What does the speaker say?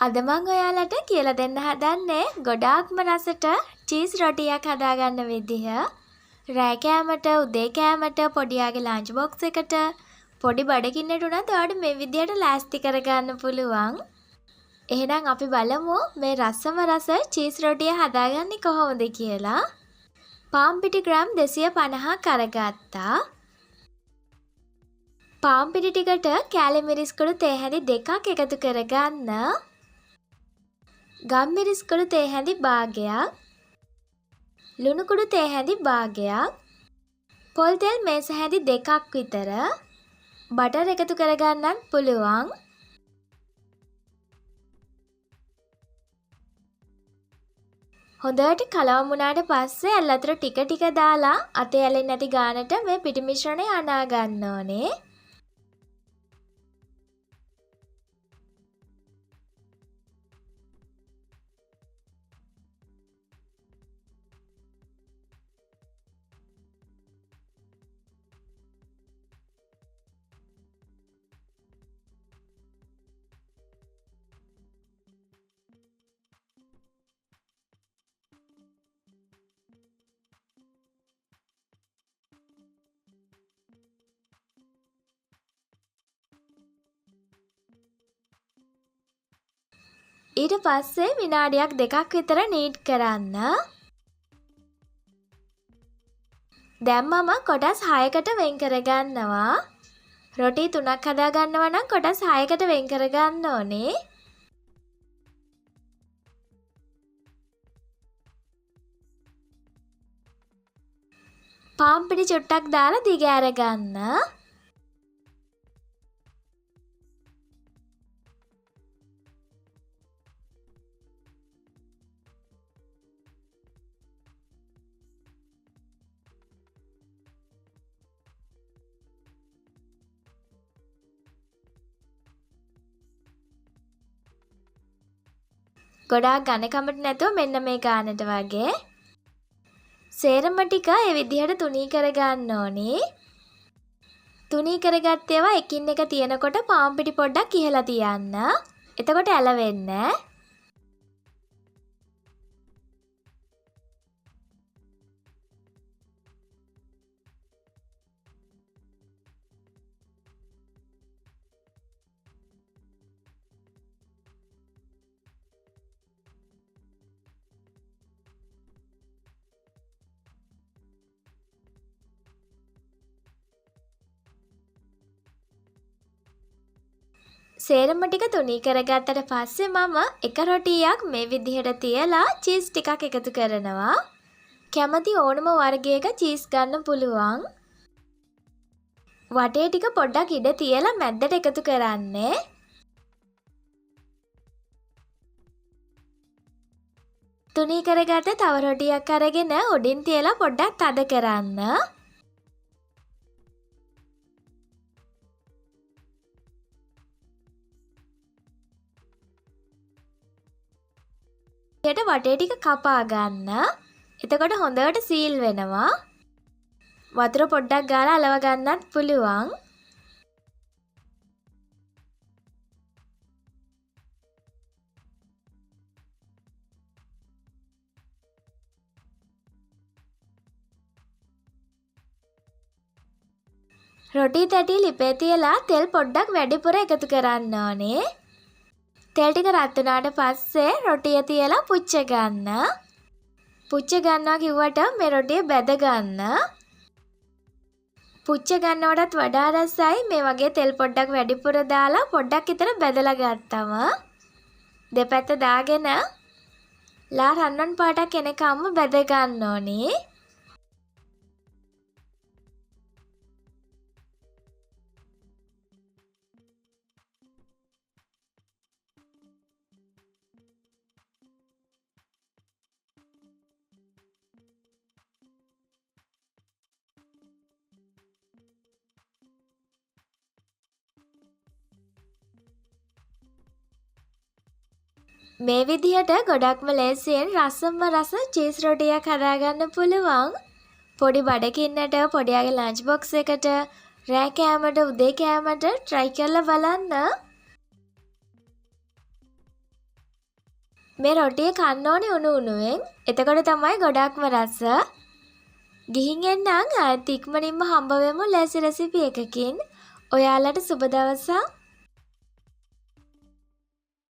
අද මම ඔයාලට කියලා දෙන්න හදන්නේ ගොඩාක්ම රසට චීස් රොටියක් හදාගන්න විදිහ. රෑ කෑමට, උදේ කෑමට, පොඩියාගේ ලන්ච් බොක්ස් එකට, පොඩි බඩගින්නට උනත් ඔයාලට මේ විදිහට ලෑස්ති කරගන්න පුළුවන්. එහෙනම් අපි බලමු මේ රසම රස චීස් රොටිය හදාගන්නේ කොහොමද කියලා. පාන් පිටි ග්‍රෑම් 250ක් අරගත්තා. පාන් පිටි ටිකට කෑලි මිරිස් කුඩු තේ හැඳි 2ක් එකතු කරගන්න. ගම් මිරිස් කුඩු තේ හැඳි භාගයක්, ලුණු කුඩු තේ හැඳි භාගයක්, පොල් තෙල් මේස හැඳි 2ක් විතර, බටර් එකතු කරගන්නත් පුළුවන්. හොඳට කලවම් වුණාට පස්සේ ඇල් වතුර ටික ටික දාලා අතේ ඇලෙන්නේ නැති ගානට මේ පිටි මිශ්‍රණය අනා ගන්න ඕනේ. ඊට පස්සේ විනාඩියක් 2ක් විතර නීට් කරන්න. දැන් මම කොටස් 6කට වෙන් කරගන්නවා. රොටි 3ක් හදාගන්නවා නම් කොටස් 6කට වෙන් කරගන්න ඕනේ. පාන් පිටි චුට්ටක් දාලා දිග අරගන්න. ගොඩාක් ඝනකමට නැතුව මෙන්න මේ ගානට වගේ. සේරම ටික ඒ විදිහට තුනී කරගන්න ඕනේ. තුනී කරගත්ත ඒවා එකින් එක තියෙනකොට පාන් පිටි පොඩ්ඩක් ඉහලා තියන්න. එතකොට ඇලවෙන්නේ නැහැ. සේරම ටික තුනී කරගත්තට පස්සේ මම එක රොටියක් මේ විදිහට තියලා චීස් ටිකක් එකතු කරනවා. කැමති ඕනම වර්ගයක චීස් ගන්න පුළුවන්. වටේ ටික පොඩ්ඩක් ඉඩ තියලා මැද්දට එකතු කරන්නේ. තුනී කරගත්ත තව රොටියක් අරගෙන උඩින් තියලා පොඩ්ඩක් තද කරන්න. වටේ ටික කපා ගන්න. එතකොට හොඳට සීල් වෙනවා. වතුර පොඩ්ඩක් ගාලා අලව ගන්නත් පුළුවන්. රොටි තැටි ලිපේ තියලා තෙල් පොඩ්ඩක් වැඩිපුර එකතු කරන්න ඕනේ. තෙල් ටික රත් වුණාට පස්සේ රොටිය තියලා පුච්ච ගන්න. පුච්ච ගන්නවා කිව්වට මේ රොටිය බැද ගන්න. පුච්ච ගන්නවටත් වඩා රසයි මේ වගේ තෙල් පොඩ්ඩක් වැඩිපුර දාලා පොඩ්ඩක් විතර බැදලා ගත්තම. දෙපැත්ත දාගෙන ලා රන්වන් පාටක් එනකම්ම බැද ගන්න ඕනේ. මේ විදිහට ගොඩක්ම ලේසියෙන් රසම රස චීස් රොටියක් හදාගන්න පුළුවන්. පොඩි බඩගින්නට, පොඩියාගේ ලන්ච් බොක්ස් එකට, රෑ කෑමට, උදේ කෑමට try කරලා බලන්න. මේ රොටිය කන්න ඕනේ උණු උණුවෙන්. එතකොට තමයි ගොඩක්ම රස. ගිහින් එන්නම්. ආයෙත් ඉක්මනින්ම හම්බ වෙමු ලෑස්ති රෙසිපි එකකින්. ඔයාලට සුබ දවසක්.